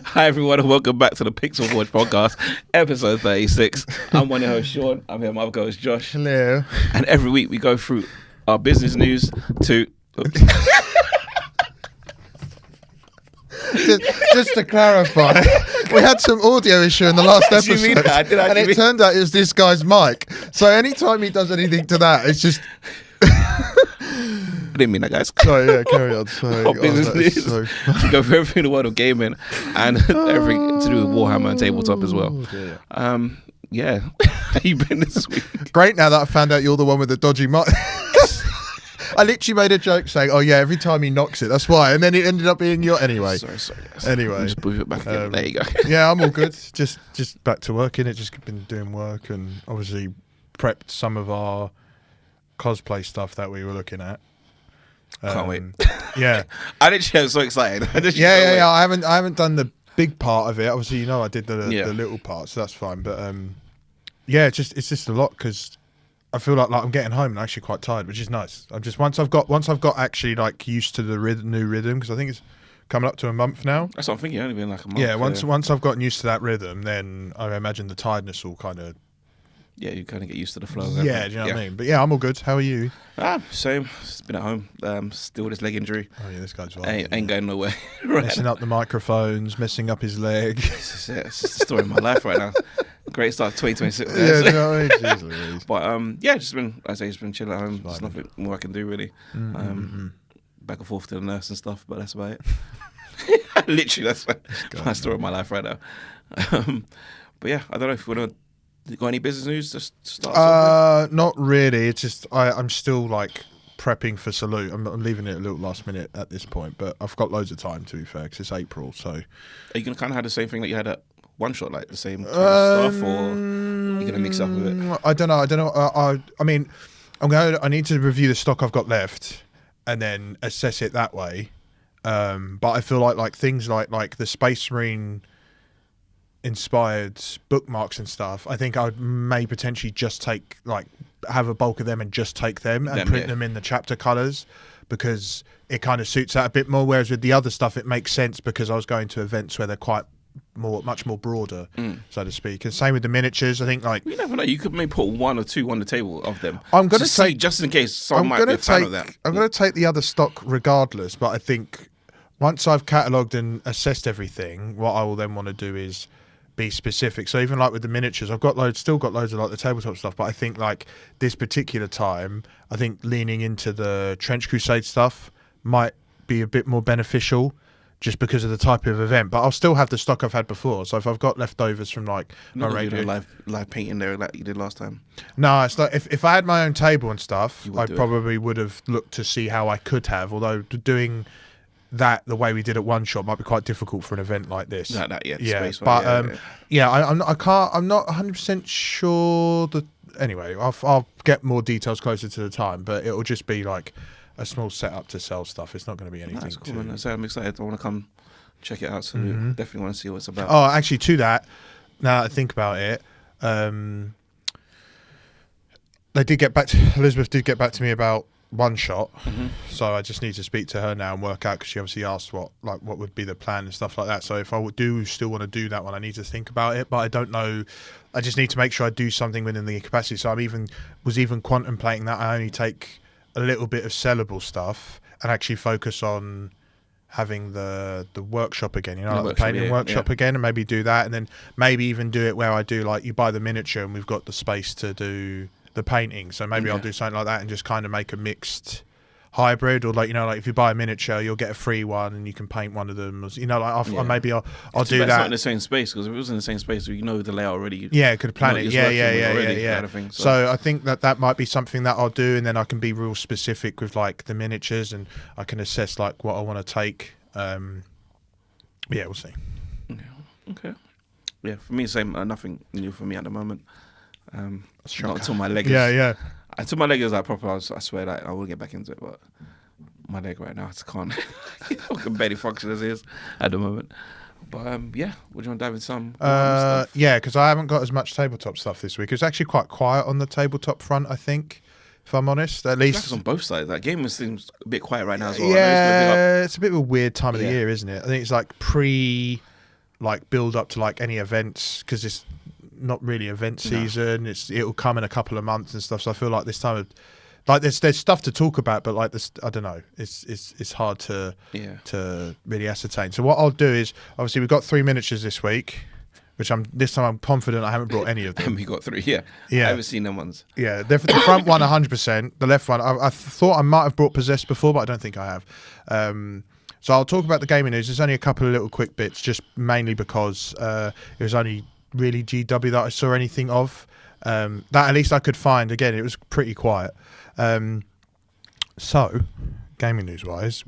Hi everyone and welcome back to the Pixel Watch podcast, episode 36. I'm one of your hosts, Sean. I'm here, my other co-host, Josh. Hello. And every week we go through our business news to... just to clarify, we had some audio issue in the last What do you episode, mean that? and it turned out it was this guy's mic. So anytime he does anything to that, it's just... I didn't mean that, guys. Sorry, yeah, carry on. Sorry. Our business that news. is so We go through everything in the world of gaming and everything to do with Warhammer and tabletop as well. Yeah. How you been this week? Great now that I found out you're the one with the dodgy mic. I literally made a joke saying, "Oh yeah, every time he knocks it, that's why," and then it ended up being your anyway. Sorry, guys. Anyway, Just move it back again. There you go. Yeah, I'm all good. Just back to work, innit? Just been doing work and obviously prepped some of our cosplay stuff that we were looking at. Can't wait. Yeah, I literally am so excited. yeah. I haven't done the big part of it. Obviously, you know, I did the little part, so that's fine. But yeah, it's just a lot because I feel like I'm getting home and actually quite tired, which is nice. I'm just once I've got actually like used to the new rhythm, because I think it's coming up to a month now. That's what I'm thinking. Only been like a month. Yeah, once I've gotten used to that rhythm, then I imagine the tiredness will kind of. Yeah, you kind of get used to the flow. Yeah, do you know what I mean? But yeah, I'm all good. How are you? Same. Just been at home. Still with this leg injury. Oh yeah, this guy's right. Ain't going nowhere. Right messing now. up the microphones, messing up his leg. It's just the story of my life right now. Great start to 2026. Yeah, do you know what I mean? Jeez, but yeah, just been chilling at home. There's nothing more I can do really. Back and forth to the nurse and stuff, but that's about it. Literally, that's my story of my life right now. But yeah, I don't know if you want to. Got any business news to start off with? Not really. It's just I'm still like prepping for Salute. I'm leaving it a little last minute at this point, but I've got loads of time, to be fair, because it's April. So Are you gonna kind of have the same thing that you had at One Shot, like the same kind of stuff, or are you gonna mix up with it? I don't know. I mean, I need to review the stock I've got left and then assess it that way. But I feel like things like the Space Marine inspired bookmarks and stuff, I think I may potentially just have a bulk of them and just take them and print them in the chapter colours, because it kind of suits that a bit more, whereas with the other stuff it makes sense because I was going to events where they're much more broader, so to speak. And same with the miniatures. I think you never know, you could maybe put one or two on the table of them. I'm going to take, just in case someone might be a fan of that. I'm going to take the other stock regardless, but I think once I've catalogued and assessed everything, what I will then want to do is be specific. So even like with the miniatures, I've still got loads of like the tabletop stuff, but I think like this particular time, I think leaning into the Trench Crusade stuff might be a bit more beneficial just because of the type of event. But I'll still have the stock I've had before. So if I've got leftovers from like my regular live painting there like you did last time. No, it's like if I had my own table and stuff, I probably would have looked to see how I could have, although doing that the way we did at One Shot might be quite difficult for an event like this. Yeah. But I'm not 100% sure that. Anyway, I'll get more details closer to the time, but it'll just be like a small setup to sell stuff. It's not going to be anything. That's cool, man. So I'm excited. I want to come check it out. So definitely want to see what it's about. Oh, actually, to that, now that I think about it, Elizabeth did get back to me about One Shot, so I just need to speak to her now and work out, because she obviously asked what would be the plan and stuff like that. So if I do still want to do that one, I need to think about it, but I don't know. I just need to make sure I do something within the capacity. So was even contemplating that I only take a little bit of sellable stuff and actually focus on having the workshop again, the painting workshop again, and maybe do that, and then maybe even do it where I do like you buy the miniature and we've got the space to do the painting. So maybe I'll do something like that and just kind of make a mixed hybrid, or like if you buy a miniature you'll get a free one and you can paint one of them, maybe I'll do that. It's not in the same space, because if it was in the same space, you know the layout already. Yeah, could plan it. Yeah. Kind of thing, so I think that might be something that I'll do, and then I can be real specific with like the miniatures, and I can assess like what I want to take. Yeah, we'll see. Okay. Yeah, for me, same. Nothing new for me at the moment. Not until my leg. Until my leg is like proper. I swear that I will get back into it, but my leg right now, I just can't. I can barely function as it is at the moment. But yeah, would you want to dive into some stuff? Yeah, because I haven't got as much tabletop stuff this week. It was actually quite quiet on the tabletop front, I think. if I'm honest. At least it's on both sides. That game seems a bit quiet right now as well. Yeah, it's a bit of a weird time of the year, isn't it? I think it's like build up to like any events, because it's not really event season. It'll come in a couple of months and stuff. So I feel like this time of like there's stuff to talk about, but like this, I don't know. It's hard to really ascertain. So what I'll do is, obviously we've got 3 miniatures this week, which this time I'm confident I haven't brought any of them. And we got 3, yeah. I haven't seen them ones. Yeah, the front one 100%. The left one, I thought I might have brought Possessed before, but I don't think I have. So I'll talk about the gaming news. There's only a couple of little quick bits, just mainly because it was only really GW that I saw anything of. That at least I could find. Again, it was pretty quiet. So, gaming news wise,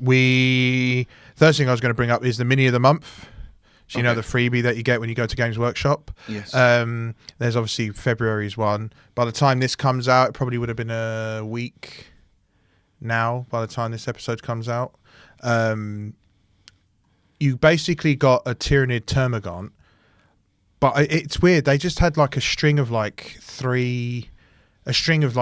first thing I was going to bring up is the mini of the month. So you know the freebie that you get when you go to Games Workshop. Yes. There's obviously February's one. By the time this comes out, it probably would have been a week now. By the time this episode comes out, you basically got a Tyranid Termagant. But it's weird. They just had like a string of like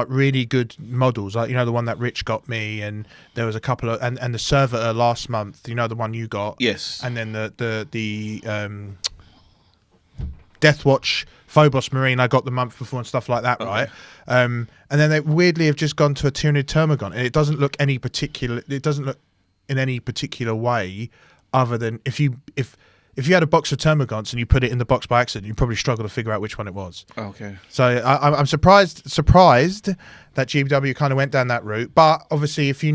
really good models, like, you know, the one that Rich got me, and there was a couple of and the Servitor last month, you know, the one you got. Yes. And then the Deathwatch Phobos Marine I got the month before and stuff like that, right? And then they weirdly have just gone to a Tyranid Termagant, and it doesn't look in any particular way other than if you had a box of Termagants and you put it in the box by accident, you'd probably struggle to figure out which one it was. Okay. So I'm surprised that GW kind of went down that route. But obviously, if you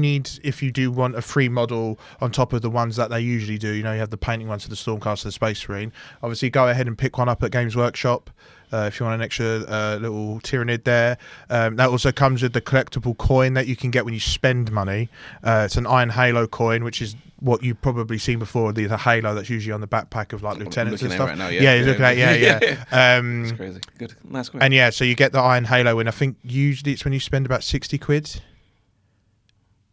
do want a free model on top of the ones that they usually do, you know, you have the painting ones for the Stormcaster, the Space Marine. Obviously, go ahead and pick one up at Games Workshop. If you want an extra little Tyranid there. That also comes with the collectible coin that you can get when you spend money. It's an Iron Halo coin, which is what you've probably seen before, the Halo that's usually on the backpack of like lieutenants and stuff. Right now, you're looking at It's crazy. Good. Nice coin. And so you get the Iron Halo, and I think usually it's when you spend about 60 quid.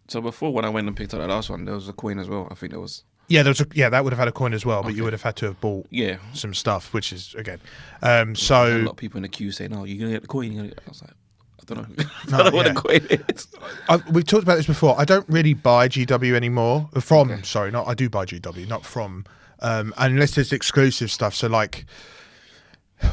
So before, when I went and picked up that last one, there was a coin as well. I think there was... Yeah, that would have had a coin as well, but you would have had to have bought some stuff, which is, again... so a lot of people in the queue saying, "Oh, you're going to get the coin." I was like, I don't know. I don't know what the coin is. We've talked about this before. I don't really buy GW anymore. I do buy GW, not from... unless there's exclusive stuff. So, like...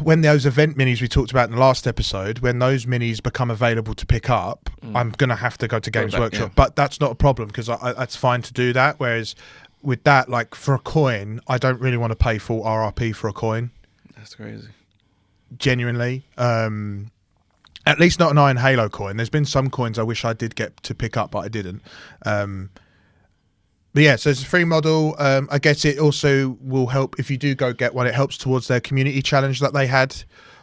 when those event minis we talked about in the last episode, when those minis become available to pick up, I'm going to have to go to Games Workshop. Yeah. But that's not a problem, because it's fine to do that. Whereas with that, like for a coin, I don't really want to pay full RRP for a coin. That's crazy. Genuinely. At least not an Iron Halo coin. There's been some coins I wish I did get to pick up, but I didn't. But yeah, so it's a free model. I guess it also will help if you do go get one. It helps towards their community challenge that they had.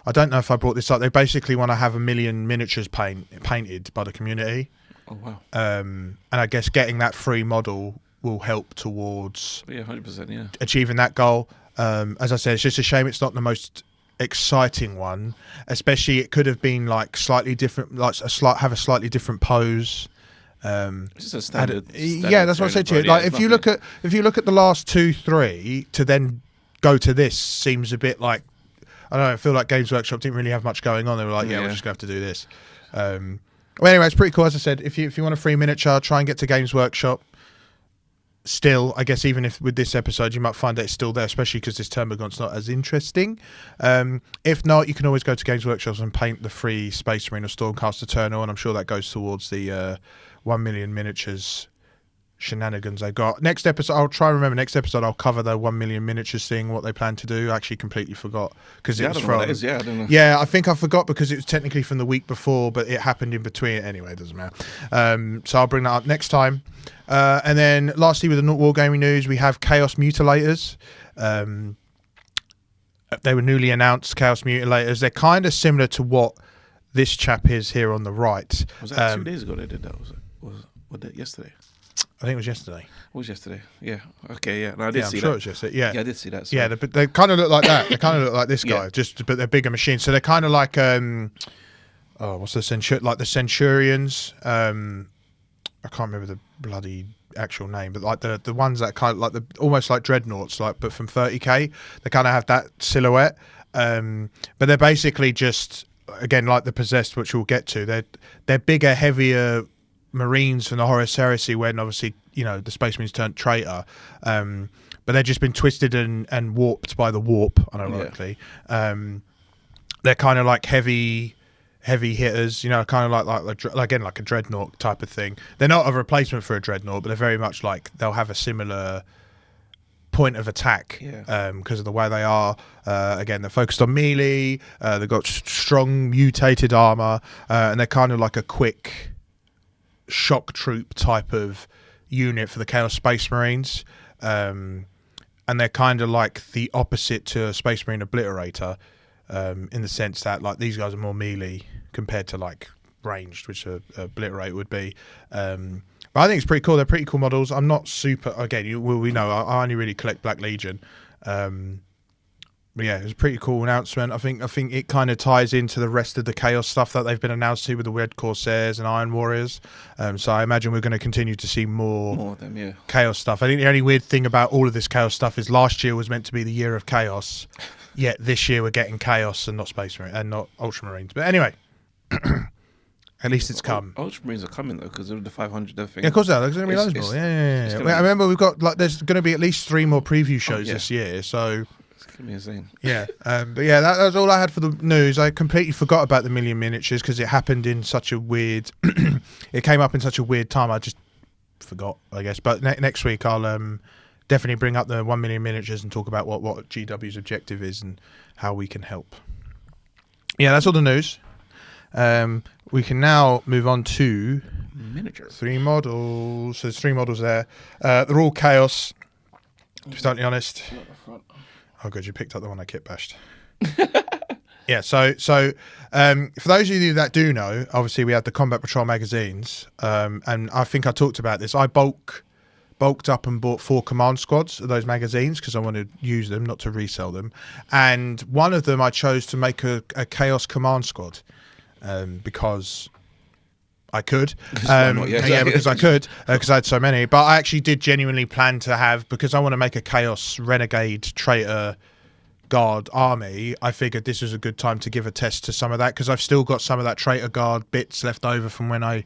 I don't know if I brought this up. They basically want to have 1 million miniatures painted by the community. Oh, wow. And I guess getting that free model will help towards 100%, achieving that goal. As I said, it's just a shame it's not the most exciting one. Especially, it could have been like slightly different, like have a slightly different pose. It's just a standard that's what I said to you. Like if you look at the last 2-3 to then go to this seems a bit like, I don't know, I feel like Games Workshop didn't really have much going on. They were like, we're just gonna have to do this. Well, anyway, it's pretty cool. As I said, if you want a free miniature, try and get to Games Workshop. Still, I guess even if with this episode you might find that it's still there, especially because this Termagant's not as interesting. If not, you can always go to Games Workshop and paint the free Space Marine or Stormcaster Eternal, and I'm sure that goes towards the 1 million miniatures shenanigans they got. Next episode, I'll try and remember. Next episode, I'll cover the 1 million miniatures thing, what they plan to do. I actually completely forgot because it was from. I don't know. Yeah, I think I forgot because it was technically from the week before, but it happened in between. Anyway, it doesn't matter. So I'll bring that up next time. And then lastly, with the Not Wargaming news, we have Chaos Mutilators. They were newly announced, Chaos Mutilators. They're kind of similar to what this chap is here on the right. Was that 2 days ago they did that? Was it yesterday? I think it was yesterday. It was yesterday. Yeah. Okay. Yeah. No, I did see that. I'm sure it was yesterday. Yeah. Yeah, I did see that. So. Yeah, but they kind of look like that. They kind of look like this guy, but they're bigger machines. So they're kind of like what's the like the Centurions? I can't remember the bloody actual name, but like the ones that kind of like almost like dreadnoughts, like but from 30k. They kind of have that silhouette. But they're basically just again, like the Possessed, which we'll get to, they're bigger, heavier Marines from the Horus Heresy when obviously, the Space Marines turned traitor. But they've just been twisted and warped by the warp, unironically. Yeah. They're kind of like heavy hitters, kind of like a dreadnought type of thing. They're not a replacement for a dreadnought, but they're very much like they'll have a similar point of attack because of the way they are. Again, they're focused on melee. They've got strong mutated armor, and they're kind of like a quick shock troop type of unit for the Chaos Space Marines. And they're kind of like the opposite to a Space Marine Obliterator, in the sense that like these guys are more melee compared to like ranged, which a Obliterator would be. But I think it's pretty cool. They're pretty cool models. I'm not super. Again, we know I only really collect Black Legion. But yeah, it was a pretty cool announcement. I think it kind of ties into the rest of the Chaos stuff that they've been announced to with the Red Corsairs and Iron Warriors. So I imagine we're going to continue to see more of them, yeah. Chaos stuff. I think the only weird thing about all of this Chaos stuff is last year was meant to be the year of Chaos, yet this year we're getting Chaos and not Space Marine and not Ultramarines. But anyway, at least it's come. Ultramarines are coming though because of the 500 thing. Yeah, of course they are. There's going to be loads more. Yeah. I remember we've got there's going to be at least 3 more preview shows this year. So. Insane. Yeah, but yeah, that was all I had for the news. I completely forgot about the Million Miniatures because it happened in such a weird. It came up in such a weird time. I just forgot, I guess. But next week I'll definitely bring up the 1 Million Miniatures and talk about what GW's objective is and how we can help. Yeah, that's all the news. We can now move on to miniatures. 3 models. So there's 3 models there. They're all Chaos. To be totally honest. Oh, good, you picked up the one I kit bashed. Yeah, so for those of you that do know, obviously we had the Combat Patrol magazines, and I think I talked about this. I bulked up and bought 4 command squads of those magazines because I wanted to use them, not to resell them. And one of them I chose to make a Chaos command squad because I could. Because I could, because I had so many. But I actually did genuinely plan to have, because I want to make a Chaos Renegade Traitor Guard army, I figured this was a good time to give a test to some of that, because I've still got some of that Traitor Guard bits left over from when I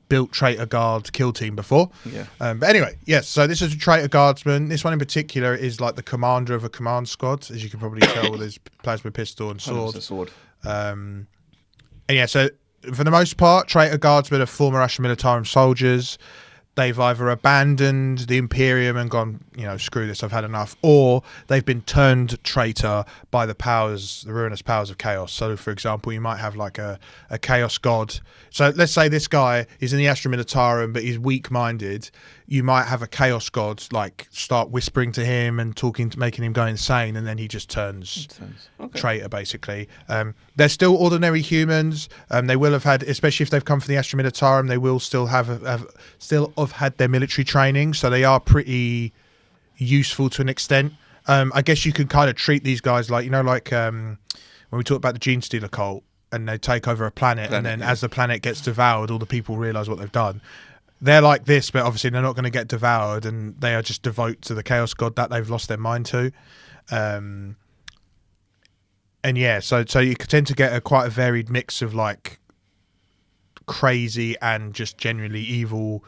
built Traitor Guard Kill Team before. Yeah. But anyway, yes, so this is a Traitor Guardsman. This one in particular is like the commander of a command squad, as you can probably tell with his plasma pistol and sword. And yeah, so for the most part, Traitor Guardsmen are former Astra Militarum soldiers. They've either abandoned the Imperium and gone, screw this, I've had enough, or they've been turned traitor by the ruinous powers of Chaos. So, for example, you might have like a Chaos God. So let's say this guy is in the Astra Militarum, but he's weak-minded. You might have a Chaos God like start whispering to him and making him go insane, and then he just turns traitor, basically. They're still ordinary humans. They will have had, especially if they've come from the Astra Militarum, they will still have had their military training, so they are pretty useful to an extent. I guess you could kind of treat these guys like, when we talk about the Gene Stealer cult, and they take over a planet and then as the planet gets devoured, all the people realise what they've done. They're like this, but obviously they're not going to get devoured, and they are just devote to the Chaos God that they've lost their mind to. And yeah, so you tend to get quite a varied mix of like crazy and just genuinely evil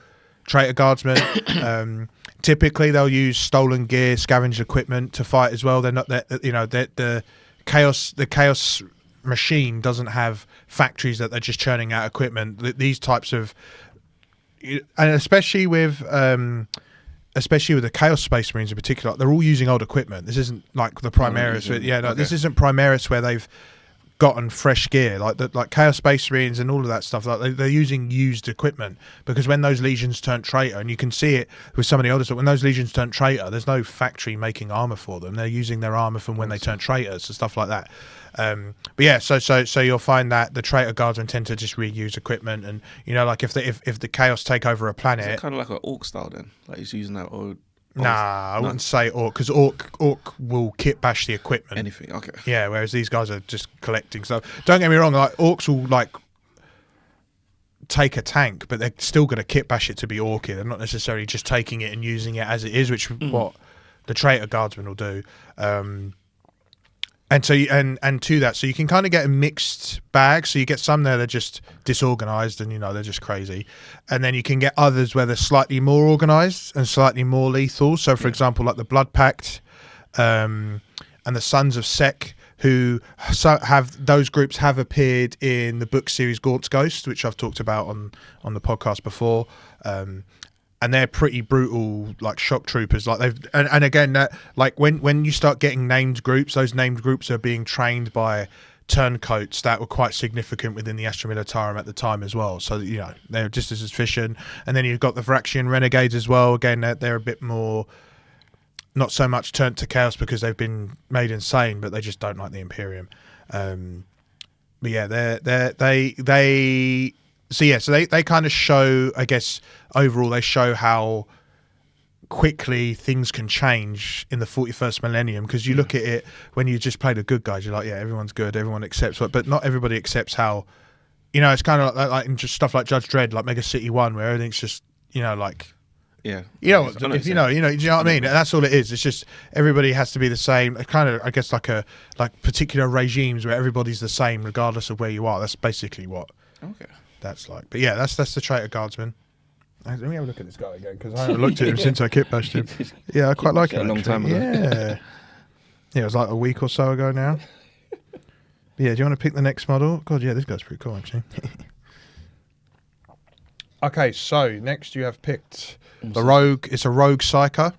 Traitor Guardsmen. Typically they'll use stolen gear, scavenged equipment to fight as well. They're not the Chaos machine doesn't have factories that they're just churning out equipment. These types of, and especially with the Chaos Space Marines in particular, they're all using old equipment. This isn't like the Primaris. This isn't Primaris where they've gotten fresh gear. Like Chaos Space Marines and all of that stuff. Like they're using used equipment, because when those legions turn traitor, and you can see it with some of the others, when those legions turn traitor, there's no factory making armor for them. They're using their armor from when they turn traitors and stuff like that. But yeah, so you'll find that the Traitor Guardsmen tend to just reuse equipment, and like if the Chaos take over a planet, is it kind of like an Orc style then, like he's using that, or I wouldn't say Orc, because Orc will kit bash the equipment. Anything, okay. Yeah, whereas these guys are just collecting stuff. Don't get me wrong, like Orcs will like take a tank, but they're still going to kit bash it to be Orky. They're not necessarily just taking it and using it as it is, which is what the Traitor Guardsmen will do. And so and to that, so you can kind of get a mixed bag. So you get some there that are just disorganized and they're just crazy, and then you can get others where they're slightly more organized and slightly more lethal. So for example, like the Blood Pact, and the Sons of Sek, who have those groups have appeared in the book series Gaunt's Ghost, which I've talked about on the podcast before. And they're pretty brutal, like shock troopers. Like and again, that like when you start getting named groups, those named groups are being trained by turncoats that were quite significant within the Astra Militarum at the time as well. So they're just as efficient. And then you've got the Varaxian Renegades as well. Again, they're a bit more, not so much turned to chaos because they've been made insane, but they just don't like the Imperium. But yeah, so they kind of show, I guess, overall, they show how quickly things can change in the 41st millennium, because you look at it when you just play the good guys, you're like, yeah, everyone's good, everyone accepts what, but not everybody accepts how, it's kind of like in just stuff like Judge Dredd, like Mega City 1, where everything's just, like, yeah, do you know what I mean? And that's all it is. It's just everybody has to be the same. Kind of, I guess, like particular regimes where everybody's the same regardless of where you are. That's basically what. Okay. That's like, but yeah, that's the Traitor Guardsman. Let me have a look at this guy again, because I haven't looked at him since I kit bashed him. Yeah, I quite like him. A long time ago. Yeah, it was like a week or so ago now. Yeah, do you want to pick the next model? God, yeah, this guy's pretty cool actually. Okay, so next you have picked the Rogue. It's a Rogue Psyker.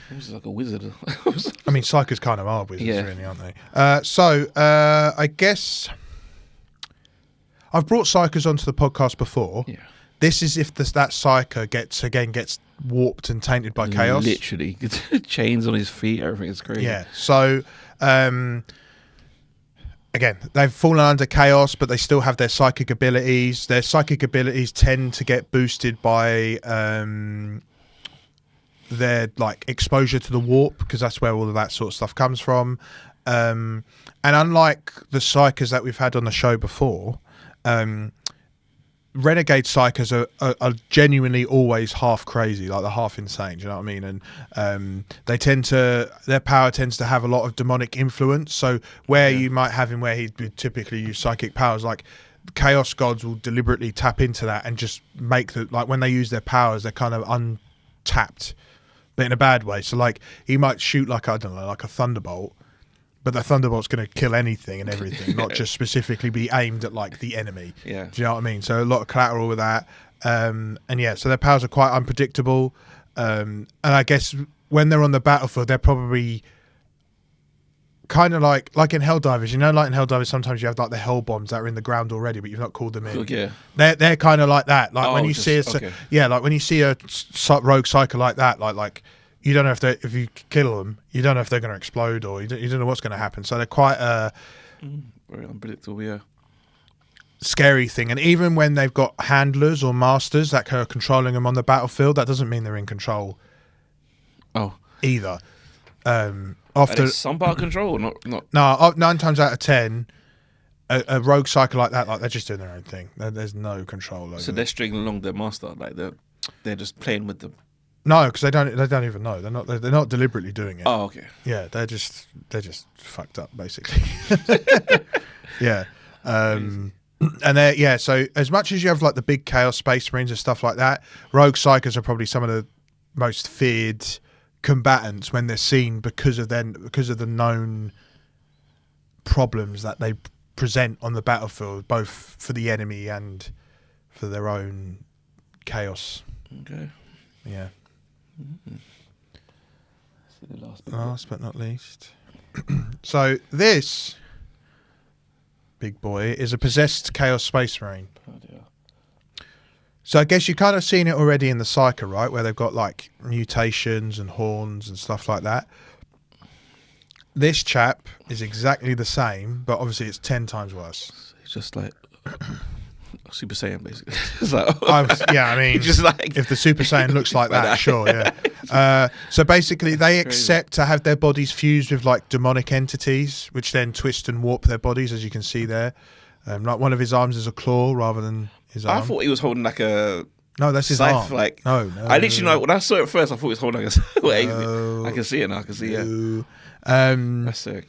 This is like a wizard. I mean, Psykers kind of are wizards, really, aren't they? I guess I've brought Psykers onto the podcast before. Yeah. This is if that Psyker gets warped and tainted by chaos. Literally. Chains on his feet, everything is crazy. Yeah. So, again, they've fallen under chaos, but they still have their psychic abilities. Their psychic abilities tend to get boosted by their like exposure to the warp, because that's where all of that sort of stuff comes from. And unlike the Psykers that we've had on the show before, Renegade Psykers are genuinely always half crazy, like they're half insane. Do you know what I mean? And their power tends to have a lot of demonic influence. So where you might have him where he'd typically use psychic powers, like Chaos Gods will deliberately tap into that and just make when they use their powers, they're kind of untapped, but in a bad way. So like he might shoot like a thunderbolt, but the thunderbolt's going to kill anything and everything, not just specifically be aimed at like the enemy. Yeah. Do you know what I mean? So a lot of collateral with that. And yeah, so their powers are quite unpredictable. And I guess when they're on the battlefield, they're probably kind of like in Helldivers. Like in Helldivers, sometimes you have like the hell bombs that are in the ground already, but you've not called them in. Yeah. They're kind of like that. Like when you see when you see a rogue Psyker like that, like you don't know if you kill them, you don't know if they're going to explode, or you don't know what's going to happen. So they're quite very unpredictable. Yeah. Scary thing. And even when they've got handlers or masters that are controlling them on the battlefield, that doesn't mean they're in control. Oh. Either. After some part of control, not. No, 9 times out of 10, a rogue Psyker like that, like they're just doing their own thing. There's no control over. So they're stringing along their master, like they're just playing with them. No, because they don't even know. They're not deliberately doing it. Oh, okay. Yeah, they're just fucked up basically. Yeah. And so as much as you have like the big Chaos Space Marines and stuff like that, Rogue Psykers are probably some of the most feared combatants when they're seen because of the known problems that they present on the battlefield, both for the enemy and for their own chaos. Okay. Yeah. Mm-hmm. Last but not least. So this big boy is a possessed Chaos Space Marine. Oh dear. So I guess you've kind of seen it already in the Psyker, right? Where they've got like mutations and horns and stuff like that. This chap is exactly the same, but obviously it's 10 times worse. It's just like Super Saiyan, basically. It's like, I mean, just like, if the Super Saiyan looks like that, sure, yeah. So basically, they accept to have their bodies fused with like demonic entities, which then twist and warp their bodies, as you can see there. Like one of his arms is a claw rather than his arm. I thought he was holding like a. No, that's his arm. Like no. I literally when I saw it first, I thought he was holding like a. I can see it now. I can see it. No. That's sick.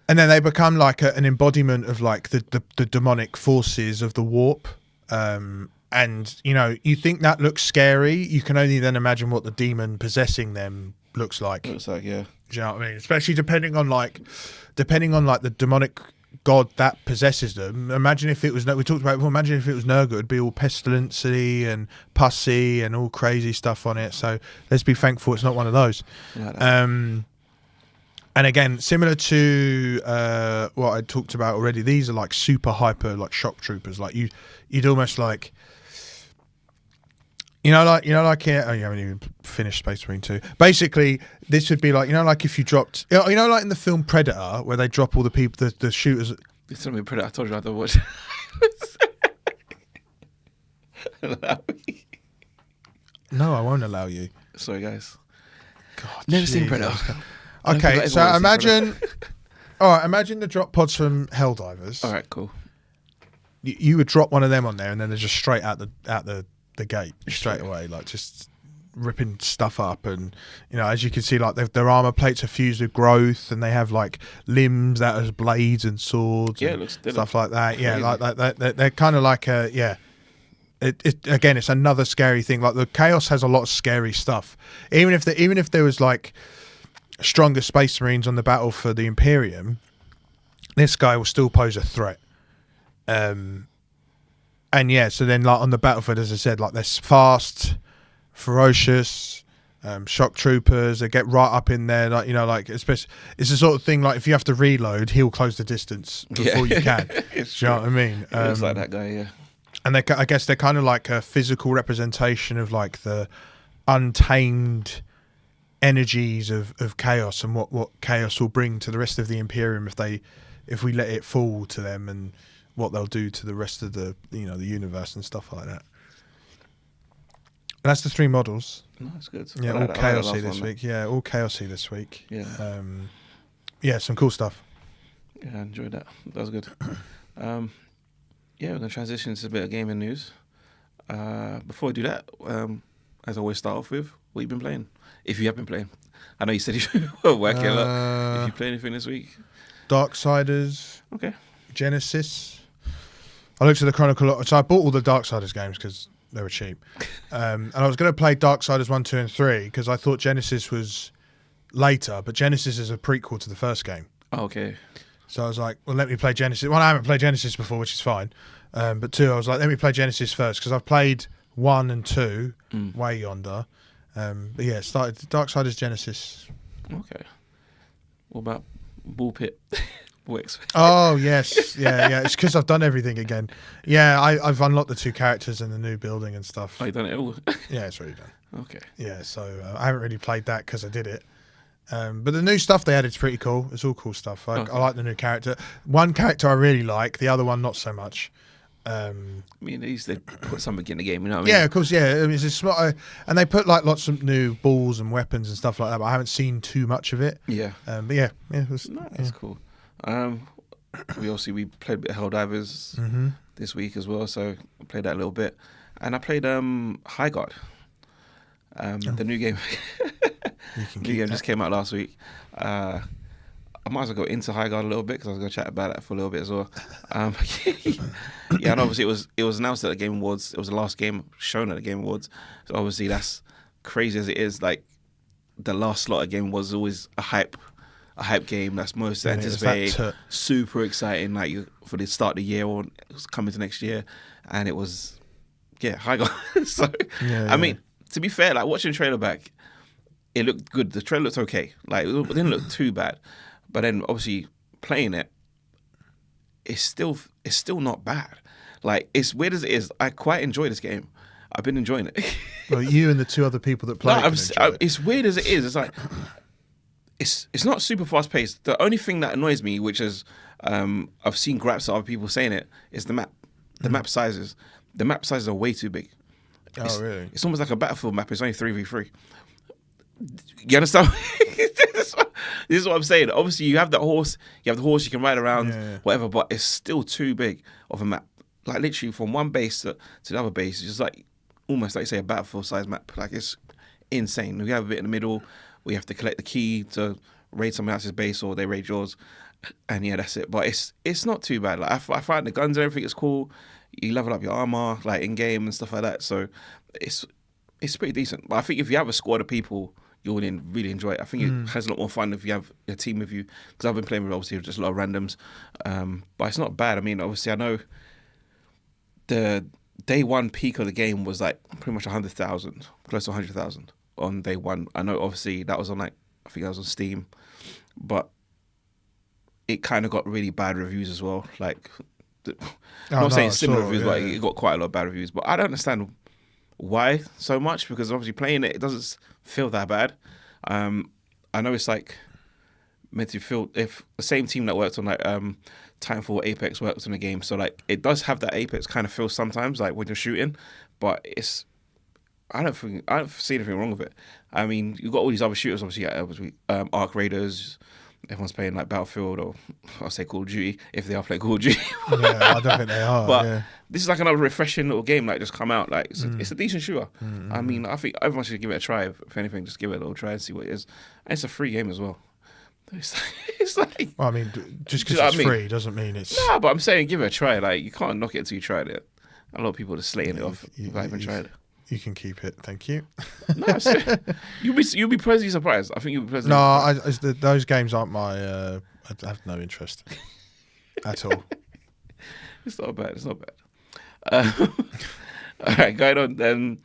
And then they become like an embodiment of like the demonic forces of the warp. And, you know, you think that looks scary. You can only then imagine what the demon possessing them looks like. Looks like, yeah. Do you know what I mean? Especially depending on like the demonic god that possesses them. Imagine if it was, we talked about it before, imagine if it was Nurgle, it'd be all pestilency and pussy and all crazy stuff on it. So let's be thankful it's not one of those. Like that. And again, similar to what I talked about already, these are like super hyper, like shock troopers. Like you'd almost like, you know, here. Oh, you haven't even finished Space Marine 2. Basically, this would be like, you know, like if you dropped, you know, like in the film Predator, where they drop all the people, the shooters. It's not me Predator. I told you I don't watch. Allow me. No, I won't allow you. Sorry, guys. God, never seen Predator. Okay, so imagine. All right, imagine the drop pods from Helldivers. All right, cool. You would drop one of them on there, and then they're just straight out the gate straight away, like just ripping stuff up. And you know, as you can see, like their armor plates are fused with growth, and they have like limbs that are blades and swords. Yeah, and it looks stuff like that. crazy. Yeah, like they're kind of like again, it's another scary thing. Like the Chaos has a lot of scary stuff. Even if there was like stronger Space Marines on the battle for the Imperium, this guy will still pose a threat. And yeah, so then like on the battlefield, as I said, like they're fast, ferocious, shock troopers. They get right up in there, like, you know, like especially it's the sort of thing like if you have to reload, he'll close the distance before you can. Do you know what I mean? It looks like that guy, yeah. And I guess they're kind of like a physical representation of like the untamed energies of chaos and what chaos will bring to the rest of the Imperium if we let it fall to them, and what they'll do to the rest of the, you know, the universe and stuff like that. And that's the 3 models. No, that's good. Yeah, all chaosy this week. Yeah, all chaosy this week. Yeah. Yeah, some cool stuff. Yeah, I enjoyed that. That was good. Yeah, we're going to transition to a bit of gaming news. Before we do that, as I always start off with, what you been playing? If you have been playing. I know you said you were working a lot. If you play anything this week? Darksiders. Okay. Genesis. I looked at the Chronicle. So I bought all the Darksiders games because they were cheap. And I was going to play Darksiders 1, 2, and 3 because I thought Genesis was later, but Genesis is a prequel to the first game. Oh, okay. So I was like, well, let me play Genesis. Well, I haven't played Genesis before, which is fine. But 2, I was like, let me play Genesis first because I've played 1 and 2 way yonder. But yeah, started Darksiders Genesis. Okay. What about Bullpit? Oh yes, yeah. It's because I've done everything again. Yeah, I've unlocked the 2 characters and the new building and stuff. Oh, you done it all? Yeah, it's already done. Okay. Yeah, so I haven't really played that because I did it. But the new stuff they added is pretty cool. It's all cool stuff. I like the new character. One character I really like, the other one not so much. I mean, at least they put something in the game, you know what I mean? Yeah, of course, yeah. I mean, it's smart, and they put like lots of new balls and weapons and stuff like that, but I haven't seen too much of it. Yeah. But yeah, it was, that's cool. We played a bit of Helldivers this week as well, so I played that a little bit. And I played High Guard. The new game. New game just came out last week. I might as well go into High Guard a little bit because I was going to chat about that for a little bit as well. Yeah, and obviously it was announced at the Game Awards. It was the last game shown at the Game Awards. So obviously that's crazy as it is. Like the last slot of game was always a hype game that's most anticipated, super exciting. Like for the start of the year or coming to next year, and it was High Guard. So I mean, to be fair, like watching the trailer back, it looked good. The trailer looked okay. Like it didn't look too bad. But then obviously playing it, it's still not bad. Like as weird as it is, I quite enjoy this game. I've been enjoying it. Well, you and the 2 other people that play it's weird as it is. It's like it's not super fast paced. The only thing that annoys me, which is I've seen gripes of other people saying it, is the map. The map sizes. The map sizes are way too big. Really? It's almost like a Battlefield map. It's only 3v3. You understand? This is what I'm saying. Obviously, you have the horse you can ride around, whatever, but it's still too big of a map. Like literally from one base to the other base, it's just like almost like say a Battlefield size map. Like it's insane. We have a bit in the middle. We have to collect the key to raid someone else's base or they raid yours. And yeah, that's it. But it's not too bad. Like I find the guns and everything is cool. You level up your armor like in game and stuff like that. So it's pretty decent. But I think if you have a squad of people, you'll really enjoy it. I think it has a lot more fun if you have a team with you. Because I've been playing with obviously just a lot of randoms. But it's not bad. I mean, obviously I know the day one peak of the game was like pretty much 100,000, close to 100,000 on day one. I know obviously that was on like, I think that was on Steam, but it kind of got really bad reviews as well. Like, I'm not saying similar reviews, but it got quite a lot of bad reviews. But I don't understand why so much, because obviously playing it doesn't feel that bad. I know it's like meant to feel, if the same team that worked on like Titanfall, Apex worked on the game, so like it does have that Apex kind of feel sometimes, like when you're shooting, but I don't see anything wrong with it. I mean, you've got all these other shooters, obviously, Arc Raiders. Everyone's playing like Battlefield, or I'll say Call of Duty, if they are playing Call of Duty. Yeah, I don't think they are. But this is like another refreshing little game, like just come out. Like it's a decent shooter. I mean, I think everyone should give it a try. If anything, just give it a little try and see what it is. And it's a free game as well. It's like well, I mean, just because it's free doesn't mean it's. Nah, but I'm saying give it a try. Like you can't knock it until you tried it. A lot of people are just slating it off without even trying it. You can keep it, thank you. No, you'll be pleasantly surprised. I think you'll be pleasantly surprised. Those games aren't my. I have no interest at all. It's not bad. All right, going on then.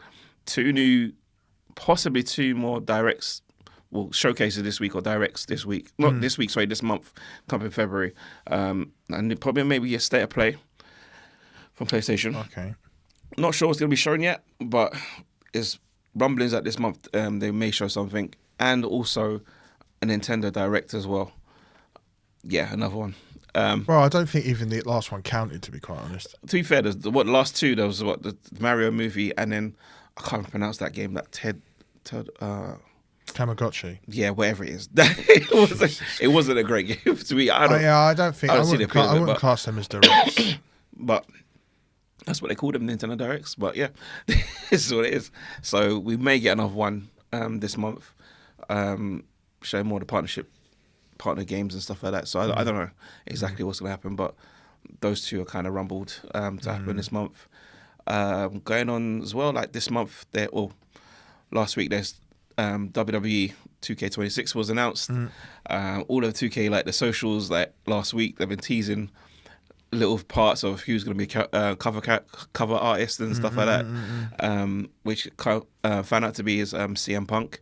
Possibly two more directs. Well, showcases this week or directs this week. Not this week, sorry, this month, come in February. And probably maybe a state of play from PlayStation. Okay. Not sure what's going to be shown yet, but it's rumblings that this month they may show something. And also a Nintendo Direct as well. Yeah, another one. Well, I don't think even the last one counted, to be quite honest. To be fair, the last two, there was the Mario movie, and then I can't pronounce that game, that Tamagotchi. Yeah, whatever it is. It wasn't a great game to me. I don't think I wouldn't class them as directs. But that's what they call them, Nintendo Directs. But yeah, this is what it is. So we may get another one this month, showing more the partner games and stuff like that. So I don't know exactly what's going to happen, but those two are kind of rumbled to happen this month. Going on as well, like this month, last week there's WWE 2K26 was announced. All of 2K, like the socials, like last week, they've been teasing little parts of who's going to be cover artist and stuff like that, which found out to be is CM Punk.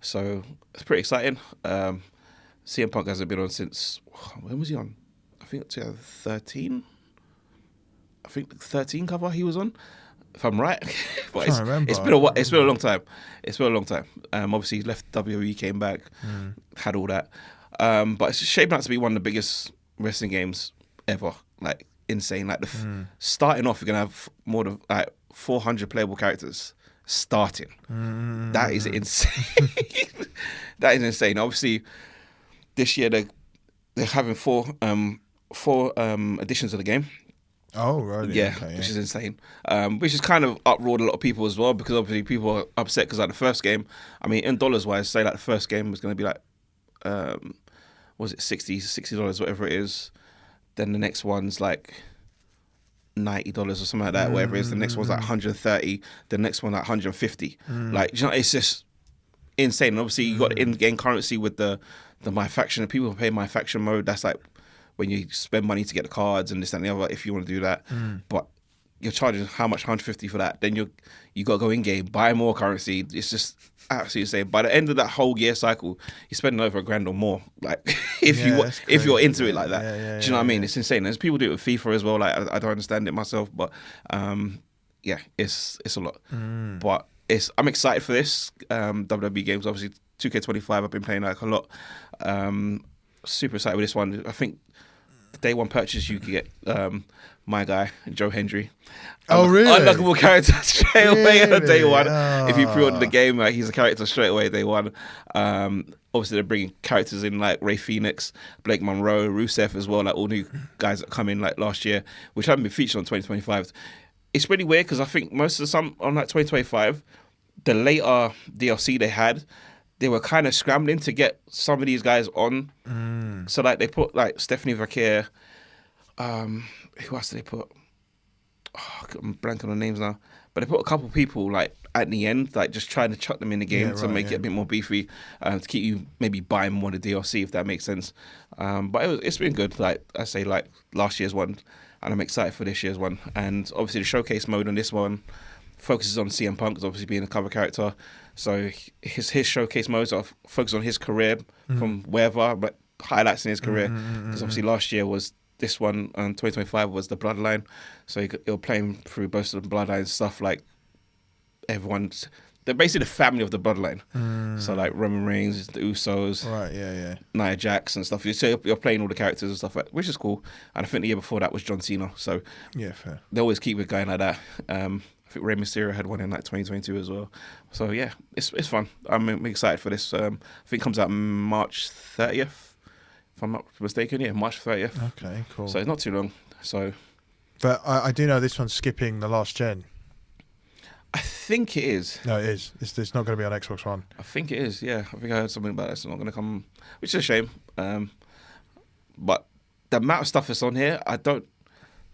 So it's pretty exciting. CM Punk hasn't been on since, when was he on? I think 2013. I think the 13 cover he was on, if I'm right. But it's been a while. It's been a long time. Obviously he left WWE, came back, had all that. But it's shaping out to be one of the biggest wrestling games ever. Like insane. Like starting off, you're gonna have more than like 400 playable characters starting. That is insane. That is insane. Obviously, this year they're having four editions of the game. Oh, right. Yeah, okay, which is insane. Which has kind of uproared a lot of people as well, because obviously people are upset because like the first game, I mean, in dollars wise, say like the first game was going to be like, was it $60, whatever it is. Then the next one's like $90 or something like that, whatever it is. The next one's like 130. The next one like 150. Like, you know, it's just insane. And obviously you got the in-game currency with the My Faction. And people pay My Faction mode. That's like when you spend money to get the cards and this and the other, if you want to do that. But you're charging how much? 150 for that. Then you got to go in game, buy more currency. It's just absolutely insane. By the end of that whole year cycle, you're spending over $1,000 or more. Like if you're into it like that. Do you know what I mean? It's insane. There's people do it with FIFA as well. Like I don't understand it myself, but yeah, it's a lot. But I'm excited for this WWE games. Obviously 2K25 I've been playing like a lot. Super excited with this one. I think day one purchase you could get my guy Joe Hendry. Oh really? Unlockable character straight away on day one. If you pre-order the game, like, he's a character straight away day one. Obviously they're bringing characters in like Ray Phoenix, Blake Monroe, Rusev as well, like all new guys that come in like last year, which haven't been featured on 2025. It's really weird because I think most of some on like 2025, the later DLC they were kind of scrambling to get some of these guys on So like they put like Stephanie Vaquer. Who else did they put? Oh, I'm blanking on names now. But they put a couple people like at the end, like just trying to chuck them in the game to make it a bit more beefy, to keep you maybe buying more of the DLC, if that makes sense. But it's been good. Like I say, like last year's one, and I'm excited for this year's one. And obviously the showcase mode on this one focuses on CM Punk, obviously being a cover character. So his showcase modes are focused on his career from wherever, but highlights in his career. Because obviously last year was this one, and 2025 was the Bloodline. So you're playing through both of the Bloodline stuff, like everyone's. They're basically the family of the Bloodline. So like Roman Reigns, the Usos, Nia Jax and stuff. So you're playing all the characters and stuff, which is cool. And I think the year before that was John Cena. So fair. They always keep it going like that. I think Rey Mysterio had one in like 2022 as well. So yeah, it's fun. I'm excited for this. I think it comes out March 30th. If I'm not mistaken, March 30th. Okay, cool. So it's not too long. So, but I do know this one's skipping the last gen. I think it is. No, it is. It's not going to be on Xbox One. I think it is. Yeah, I think I heard something about it. It's not going to come, which is a shame. But the amount of stuff that's on here, I don't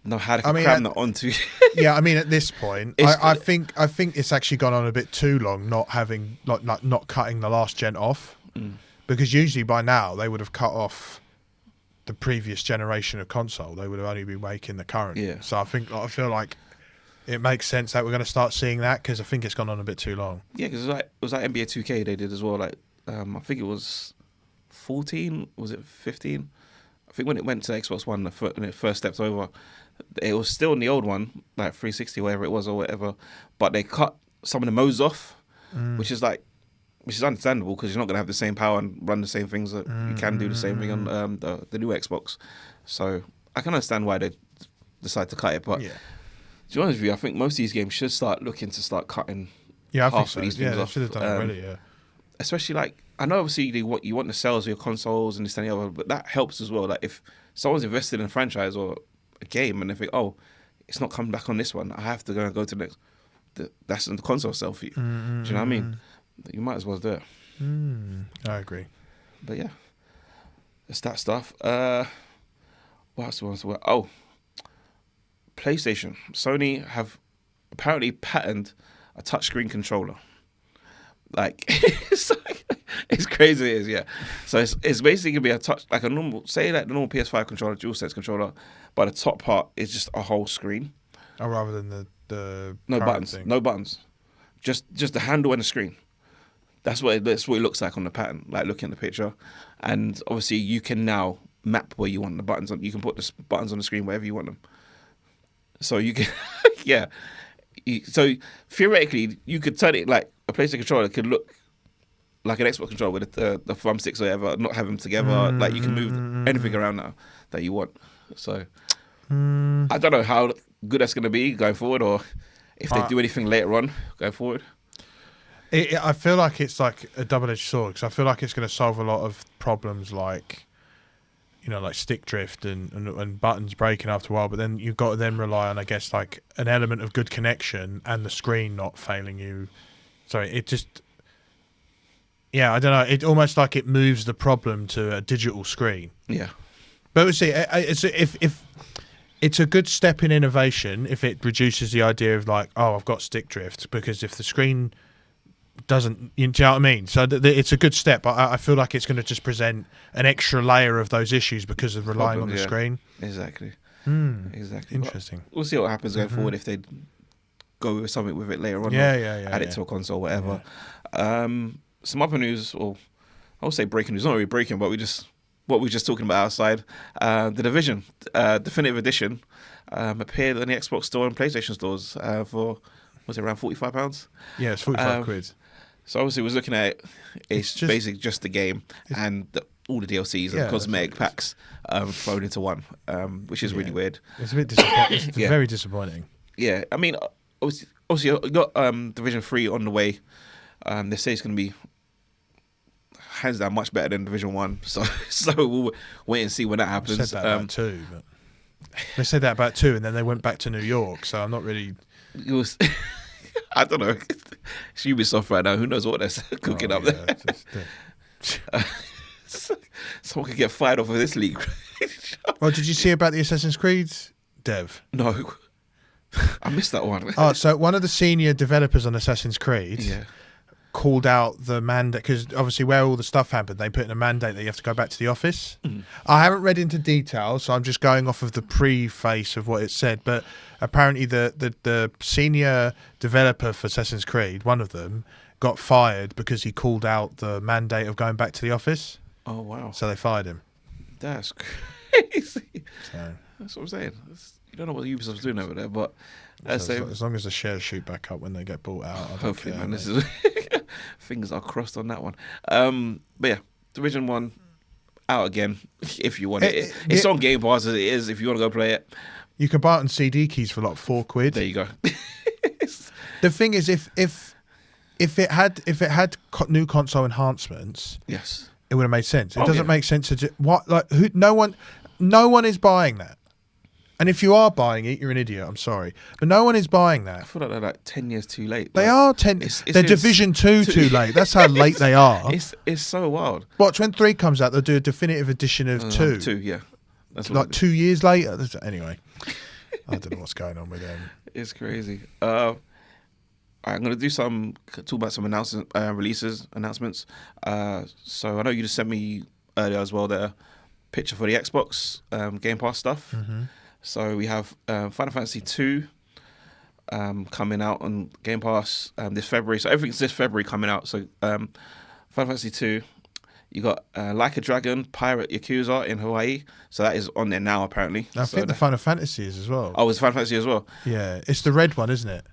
know how to cram that onto. Yeah, I mean, at this point, I think it's actually gone on a bit too long, not having like not cutting the last gen off. Because usually by now they would have cut off the previous generation of console. They would have only been making the current. Yeah. So I feel like it makes sense that we're going to start seeing that, because I think it's gone on a bit too long. Yeah, because it was like NBA 2K they did as well. Like I think it was 14. Was it 15? I think when it went to Xbox One, when it first stepped over, it was still in the old one, like 360, whatever it was or whatever. But they cut some of the modes off, which is understandable, because you're not going to have the same power and run the same things that you can do the same thing on the new Xbox. So I can understand why they decide to cut it. But to be honest with you, I think most of these games should start looking to start cutting half of these things off. They should have done it already, Especially like, I know obviously you want the sales of your consoles and this and the other, but that helps as well. Like if someone's invested in a franchise or a game and they think, oh, it's not coming back on this one, I have to go to the next. That's in the console sale for you. Do you know what I mean? You might as well do it. I agree. But yeah, it's that stuff. What else was there? Oh, PlayStation. Sony have apparently patented a touchscreen controller. Like, it's crazy, it is, yeah. So it's basically gonna be a touch, like a normal, say like the normal PS5 controller, DualSense controller, but the top part is just a whole screen. Oh, rather than the no buttons, thing. no buttons, just the handle and the screen. That's what it looks like on the pattern, like looking at the picture. And obviously you can now map where you want the buttons on. You can put the buttons on the screen wherever you want them. So you can, yeah. So theoretically, you could turn it like a PlayStation controller could look like an Xbox controller with the thumbsticks or whatever, not have them together. Like you can move anything around now that you want. So I don't know how good that's going to be going forward, or if they do anything later on going forward. I feel like it's like a double-edged sword, because I feel like it's going to solve a lot of problems like, like stick drift and buttons breaking after a while, but then you've got to then rely on, I guess, like an element of good connection and the screen not failing you. So it just, I don't know, it almost like it moves the problem to a digital screen. Yeah. But we'll see, if it's a good step in innovation if it reduces the idea of like, oh, I've got stick drift, because if the screen doesn't, do you know what I mean? So it's a good step. I feel like it's going to just present an extra layer of those issues because of relying on the screen. Exactly. Exactly. Interesting. We'll see what happens going forward if they go with something with it later on. Add it to a console or whatever. Some other news, or I would say breaking news, not really breaking, but what we were just talking about outside. The Division Definitive Edition appeared on the Xbox Store and PlayStation stores for, was it around £45? Yeah, it's 45 quid. So obviously, we was looking at it. It's basically just the game and all the DLCs and cosmetic packs thrown into one, which is really weird. It's a bit disappointing. It's very disappointing. Yeah, I mean, obviously, you got Division 3 on the way. They say it's going to be hands down much better than Division 1. So we'll wait and see when that happens. They said that about 2, but they said that about 2, and then they went back to New York. So I'm not really. It was. I don't know. It's Ubisoft right now. Who knows what they're cooking up there? So Someone could get fired off of this league. Well, did you see about the Assassin's Creed dev? No. I missed that one. Oh, so one of the senior developers on Assassin's Creed called out the mandate, because obviously where all the stuff happened, they put in a mandate that you have to go back to the office. I haven't read into detail, so I'm just going off of the preface of what it said, but apparently the senior developer for Assassin's Creed, one of them, got fired because he called out the mandate of going back to the office. Oh, wow. So they fired him. That's crazy. So, that's what I'm saying. You don't know what Ubisoft's doing over there, but as long as the shares shoot back up when they get bought out, hopefully, man. This is fingers are crossed on that one. But yeah, Division 1 out again if you want it. It's on Game Pass as it is. If you want to go play it, you can buy it on CD keys for like £4. There you go. The thing is, if it had new console enhancements, yes, it would have made sense. It doesn't make sense to no one is buying that. And if you are buying it, you're an idiot. I'm sorry, but no one is buying that. I feel like they're like 10 years too late. They are 10. They're Division 2 too late. That's how late they are. It's so wild. Watch when 3 comes out, they'll do a definitive edition of 2. 2, yeah. That's like 2 years later. Anyway, I don't know what's going on with them. It's crazy. I'm going to talk about some announcements. So I know you just sent me earlier as well the picture for the Xbox Game Pass stuff. Mm-hmm. So we have Final Fantasy 2 coming out on Game Pass this February. So everything's this February coming out. So Final Fantasy 2, you got Like a Dragon, Pirate Yakuza in Hawaii. So that is on there now, apparently. I think the Final Fantasy is as well. Oh, it's Final Fantasy as well? Yeah, it's the red one, isn't it?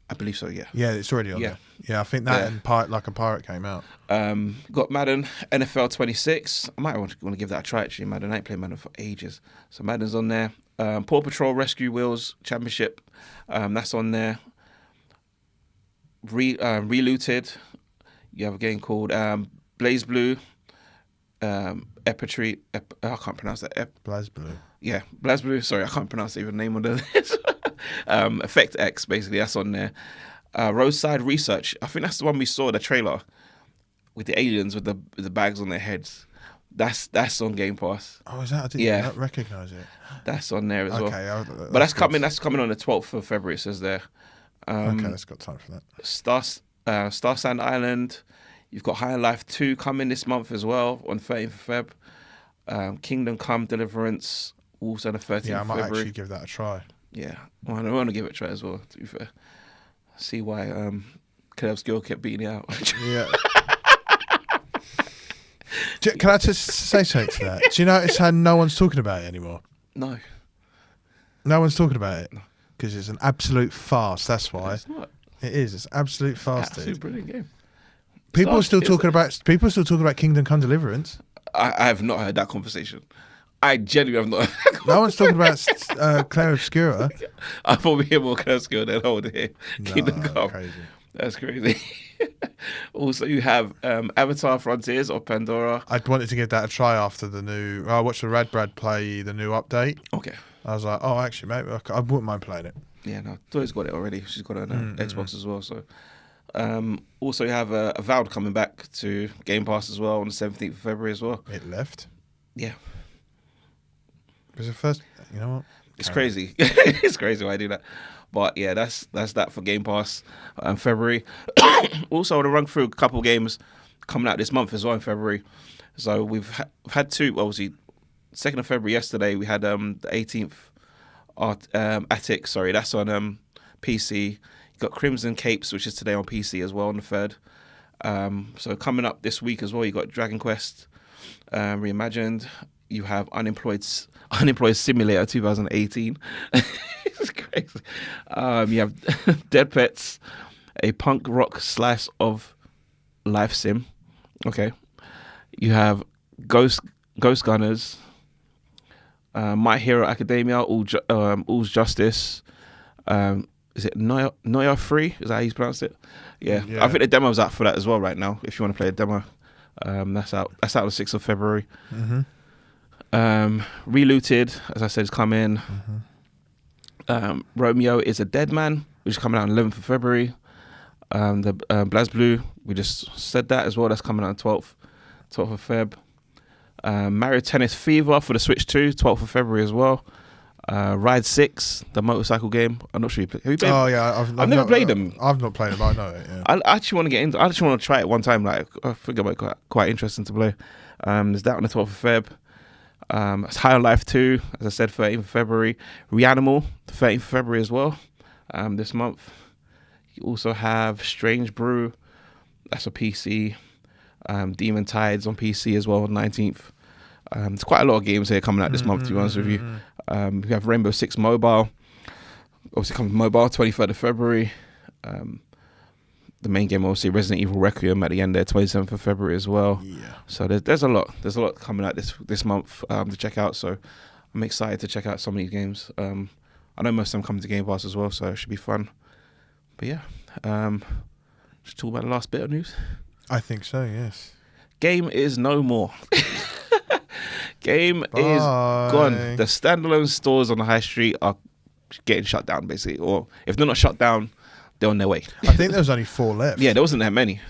I believe so, yeah. Yeah, it's already on there. Yeah, I think that and Like a Pirate came out. Got Madden, NFL 26. I might want to give that a try, actually. Madden, I ain't played Madden for ages. So Madden's on there. Paw Patrol Rescue Wheels Championship, that's on there. Relooted. You have a game called Blaze Blue. Ep36. I can't pronounce that. Blaze Blue. Yeah, Blaze Blue. Sorry, I can't pronounce even the name of this. Effect X, basically, that's on there. Roadside Research. I think that's the one we saw the trailer with the aliens with the bags on their heads. That's on Game Pass. Oh, is that? I didn't not recognise it. That's on there as well. Okay, but that's coming. That's coming on the 12th of February. It says there. Okay, that's got time for that. Star Sand Island. You've got High Life 2 coming this month as well on 13th of Feb. Kingdom Come Deliverance also on the 13th of February. Yeah, I might actually give that a try. Yeah, well, I want to give it a try as well. To be fair, see why Caleb's girl kept beating it out. Yeah. Can I just say something to that? Do you notice how no one's talking about it anymore? No. No one's talking about it because it's an absolute farce. That's why. It's not. It is. It's an absolute farce. Absolute brilliant game. People are still talking about Kingdom Come Deliverance. I have not heard that conversation. I genuinely have not. No one's talking about Claire Obscura. I thought we hear more Claire Obscura than here. Kingdom Come. Crazy. That's crazy. Also, you have Avatar: Frontiers of Pandora. I wanted to give that a try after the new. I watched the Radbrad play the new update. Okay. I was like, oh, actually, maybe I wouldn't mind playing it. Yeah, no, Tori's got it already. She's got it on Xbox as well. So, also you have Avowed coming back to Game Pass as well on the 17th of February as well. It left. Yeah. Because the first, you know what? It's crazy. It's crazy why I do that. But yeah, that's that for Game Pass February. Also, I want to run through a couple games coming out this month as well in February. So we've had two, obviously, 2nd of February yesterday, we had the 18th Attic, sorry, that's on PC. You got Crimson Capes, which is today on PC as well on the 3rd. So coming up this week as well, you got Dragon Quest Reimagined. You have Unemployed Simulator 2018. It's crazy. You have Dead Pets, a punk rock slice of life sim. Okay. You have Ghost Gunners, My Hero Academia, All's Justice. Is it Noia Free? Is that how you pronounce it? Yeah. I think the demo's out for that as well right now. If you want to play a demo, that's out. That's out on the 6th of February. Mm-hmm. Relooted, as I said, is coming. Mm-hmm. Romeo is a Dead Man, which is coming out on 11th of February. The Blaze Blue, we just said that as well. That's coming out on 12th of Feb. Mario Tennis Fever for the Switch 2, 12th of February as well. Ride 6, the motorcycle game. I'm not sure you played. Have you played? Oh yeah, I've never played them. I've not played them, but I know it. Yeah. I actually want to get into. I actually want to try it one time. Like I think it might be quite interesting to play. There's that on the 12th of Feb. It's High on Life 2, as I said, 13th of February. Reanimal, 13th of February as well. This month. You also have Strange Brew. That's a PC. Demon Tides on PC as well, 19th. There's quite a lot of games here coming out this month, to be honest with you. We have Rainbow Six Mobile. Obviously comes mobile, 23rd of February. The main game, obviously, Resident Evil Requiem at the end there, 27th of February as well. Yeah. So there's a lot. There's a lot coming out this month to check out. So I'm excited to check out some of these games. I know most of them come to Game Pass as well, so it should be fun. But yeah, just talk about the last bit of news. I think so, yes. Game is no more. Game is gone. The standalone stores on the high street are getting shut down, basically. Or if they're not shut down, they're on their way. I think there was only 4 left. Yeah, there wasn't that many.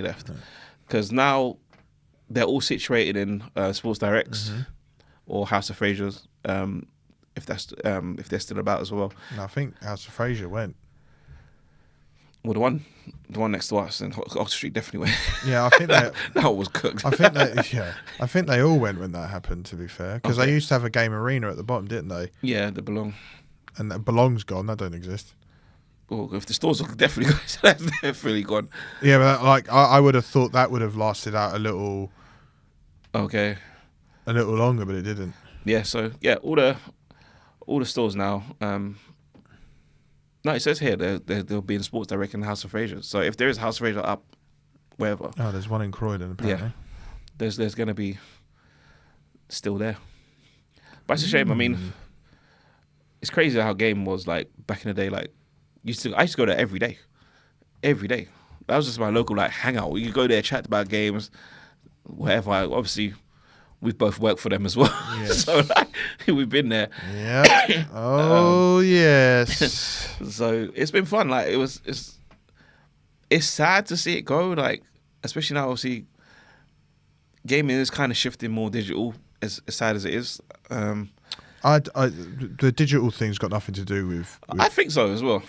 Left. Because now they're all situated in Sports Directs or House of Frasers, if they're still about as well. No, I think House of Fraser went. Well, the one next to us in Oxford Street definitely went. Yeah, I think that was cooked. I think they all went when that happened. To be fair, because they used to have a game arena at the bottom, didn't they? Yeah, the Belong. And that Belong's gone. That don't exist. Well, if the stores are definitely gone, that's definitely gone. Yeah, but I would have thought that would have lasted out a little. Okay. A little longer, but it didn't. Yeah. So yeah, all the stores now. No, it says here they'll be in Sports Direct and House of Fraser. So if there is a House of Fraser up, wherever. Oh, there's one in Croydon apparently. Yeah, there's going to be still there. But it's a shame. I mean, it's crazy how Game was like back in the day. Like, I used to go there every day. That was just my local like hangout. You could go there, chat about games, whatever. Obviously, we've both worked for them as well. Yes. So like, we've been there. Yeah. Oh yes. So it's been fun. Like it's sad to see it go. Like especially now, obviously, gaming is kind of shifting more digital. As sad as it is. The digital thing's got nothing to do with I think so as well.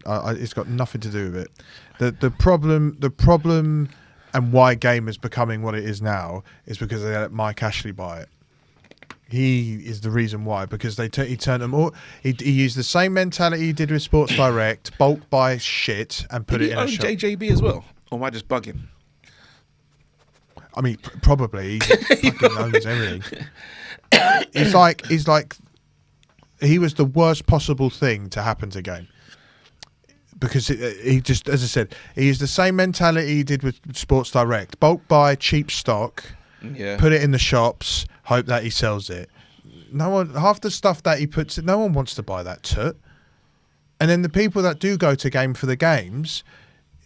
It's got nothing to do with it. The problem. And why Game is becoming what it is now is because they let Mike Ashley buy it. He is the reason why, because he turned them all. He used the same mentality he did with Sports Direct, bulk buy shit and put it in a shop. JJB as well, or am I just bugging? I mean, probably he fucking owns everything. He's like he was the worst possible thing to happen to Game. Because he just, as I said, he used the same mentality he did with Sports Direct. Bulk buy cheap stock, put it in the shops, hope that he sells it. Half the stuff that he puts in, no one wants to buy that toot. And then the people that do go to Game for the games,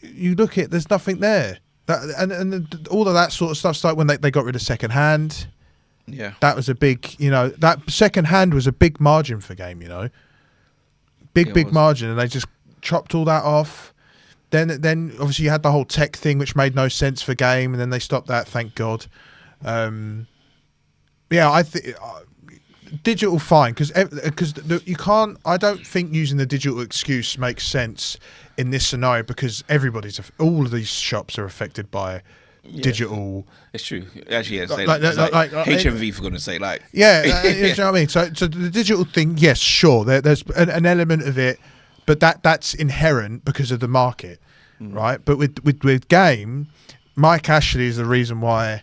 you look at, there's nothing there. And all of that sort of stuff started when they got rid of second hand. Yeah. That was a big, that second hand was a big margin for Game, Big margin, and they just chopped all that off. Then obviously you had the whole tech thing, which made no sense for Game, and then they stopped that, thank God. I think digital fine, because you can't. I don't think using the digital excuse makes sense in this scenario, because all of these shops are affected by digital. It's true. Actually, yeah, like HMV, for goodness sake, like you know what I mean. So the digital thing, yes, sure, there's an element of it. But that's inherent because of the market, right? But with Game, Mike Ashley is the reason why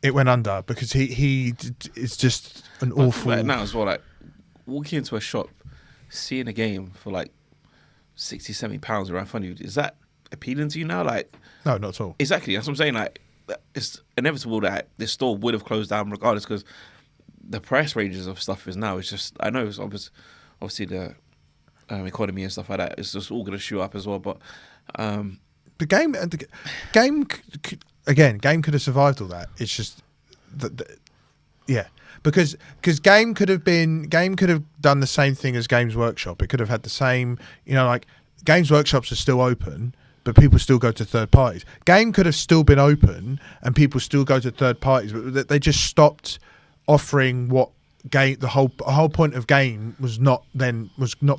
it went under, because he is just an awful. Like now as well, like walking into a shop, seeing a game for like £60-70 around front of you, is that appealing to you now? Like, no, not at all. Exactly, that's what I'm saying. Like, it's inevitable that this store would have closed down regardless, because the price ranges of stuff is now. It's just, I know it's obviously the economy and stuff like that, it's just all going to shoot up as well. But the game again, Game could have survived all that. It's just because Game could have done the same thing as Games Workshop. It could have had the same, like Games Workshops are still open, but people still go to third parties. Game could have still been open, and people still go to third parties, but they just stopped offering what game. The whole point of game was not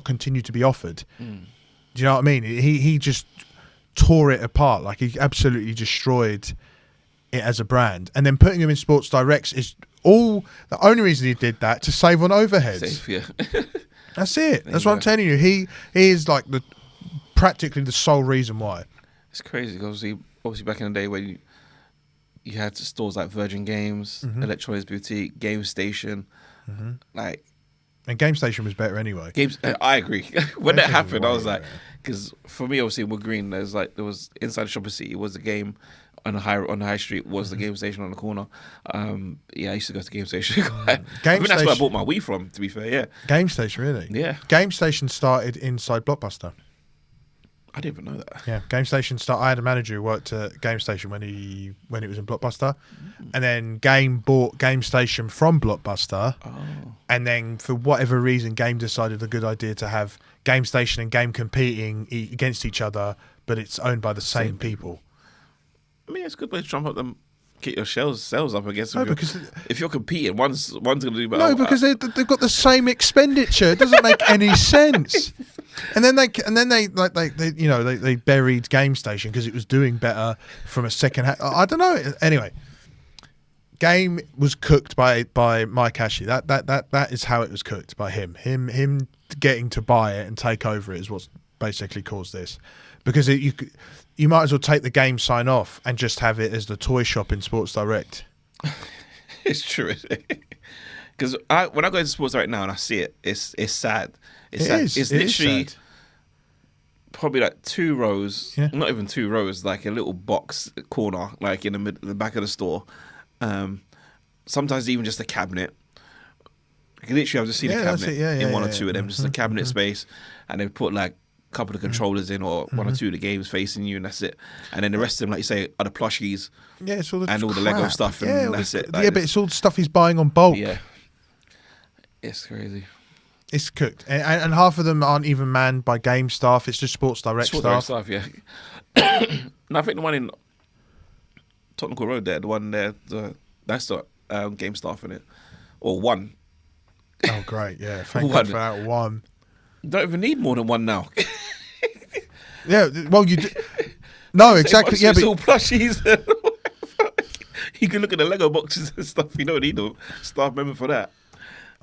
continue to be offered. Do you know what I mean? He just tore it apart. Like, he absolutely destroyed it as a brand, and then putting him in Sports Directs is the only reason he did that, to save on overheads. That's it. That's what I'm telling you. He is like practically the sole reason why. It's crazy because obviously back in the day when you had stores like Virgin Games, Electronics Boutique, Game Station, like. And Game Station was better anyway. I agree. When that happened, I was like, because for me, obviously, in Wood Green, there was inside the Shopping City was the game. On the high street was the Game Station on the corner. I used to go to Game Station. I think that's where I bought my Wii from, to be fair, yeah. Game Station, really? Yeah. Game Station started inside Blockbuster. I didn't even know that. Yeah, Game Station I had a manager who worked at Game Station when it was in Blockbuster. And then Game bought Game Station from Blockbuster. Oh. And then for whatever reason, Game decided a good idea to have Game Station and Game competing against each other, but it's owned by the same people. I mean, it's a good way to trump up them, get your sales up, I guess. If you're competing, one's going to do better. No, because they've got the same expenditure. It doesn't make any sense. And then they buried Game Station because it was doing better from a second hand. I don't know. Anyway, Game was cooked by Mike Ashley. That is how it was cooked, by him. Him getting to buy it and take over it is what's basically caused this. Because you might as well take the Game sign off and just have it as the toy shop in Sports Direct. It's true. Because when I go to Sports Direct now and I see it, it's sad. It's literally probably like 2 rows, not even 2 rows, like a little box corner, like in the back of the store. Sometimes even just a cabinet. Literally, I've just seen a cabinet in one or two of them, just a cabinet space, and they put like couple of controllers in, or one or two of the games facing you, and that's it. And then the rest of them, like you say, are the plushies, it's all the and all the Lego stuff, and that's it. Like, but it's all the stuff he's buying on bulk. Yeah, it's crazy. It's cooked, and half of them aren't even manned by Game staff. It's just Sports Direct staff. Yeah. No, I think the one in Tottenham Court Road there, the one there, that's the Game staff in it, or one. Oh, great! Yeah, thank God for that one. You don't even need more than one now. Yeah, well, you do. No, exactly. Yeah, but it's all plushies. You can look at the Lego boxes and stuff. You don't need a staff member for that.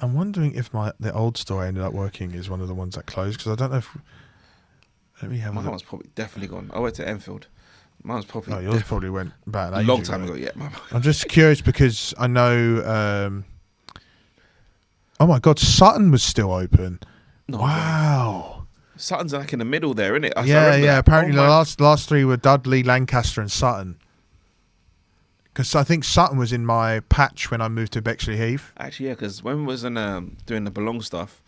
I'm wondering if the old store I ended up working is one of the ones that closed, because I don't know if. Let me have. Mine was probably definitely gone. I went to Enfield. Mine was probably. Oh, yours probably went about a long time ago. Yeah. I'm just curious because I know. Oh my God, Sutton was still open. No wow. Way. Sutton's like in the middle there, isn't it? Yeah. Apparently, the last 3 were Dudley, Lancaster, and Sutton. Because I think Sutton was in my patch when I moved to Bexley Heath. Actually, yeah. Because when we was doing the Belong stuff,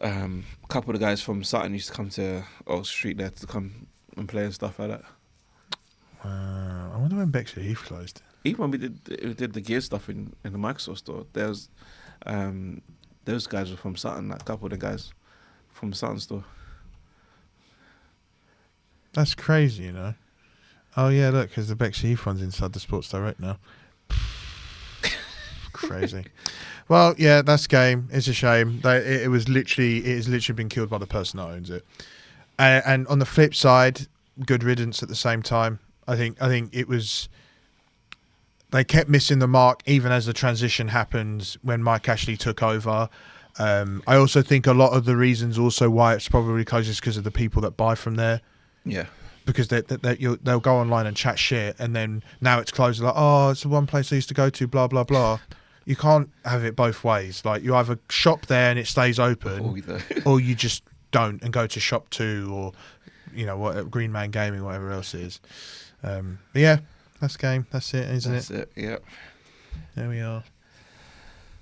a couple of the guys from Sutton used to come to street there to come and play and stuff like that. I wonder when Bexley Heath closed. Even when we did the gear stuff in the Microsoft store, there was. Those guys were from Sutton. Like, a couple of the guys from Sutton store. That's crazy, you know. Oh yeah, look, because the Bexley Heath one's inside the Sports Direct now. Crazy. Well, yeah, that's Game. It's a shame. It has literally been killed by the person that owns it. And on the flip side, good riddance at the same time. I think it was. They kept missing the mark even as the transition happened when Mike Ashley took over. I also think a lot of the reasons also why it's probably closed is because of the people that buy from there. Yeah. Because they'll go online and chat shit, and then now it's closed. Like, oh, it's the one place I used to go to, blah, blah, blah. You can't have it both ways. Like, you either shop there and it stays open, or you just don't and go to shop 2 or, what Green Man Gaming, whatever else it is. But yeah. That's Game. That's it, isn't it? That's it, yeah. There we are.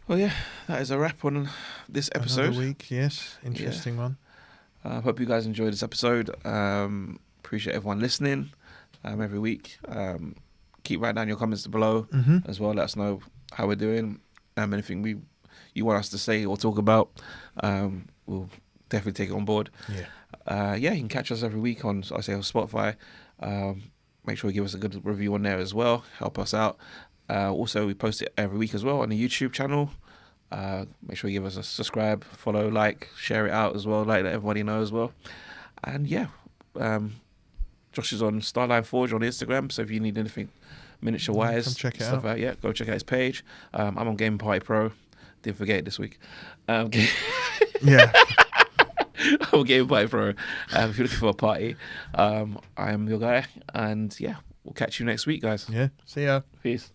Well, yeah, that is a wrap on this episode. Another week, yes. Interesting one. Hope you guys enjoyed this episode. Appreciate everyone listening every week. Keep writing down your comments below as well. Let us know how we're doing. Anything you want us to say or talk about, we'll definitely take it on board. Yeah. You can catch us every week on Spotify. Make sure you give us a good review on there as well. Help us out. Also, we post it every week as well on the YouTube channel. Make sure you give us a subscribe, follow, like, share it out as well, let everybody know as well. And Josh is on Starline Forge on Instagram, so if you need anything miniature wise stuff out, go check out his page. I'm on Game Party Pro. Didn't forget it this week. Yeah. I'm on Game Party Pro. If you're looking for a party, I am your guy. And we'll catch you next week, guys. Yeah. See ya. Peace.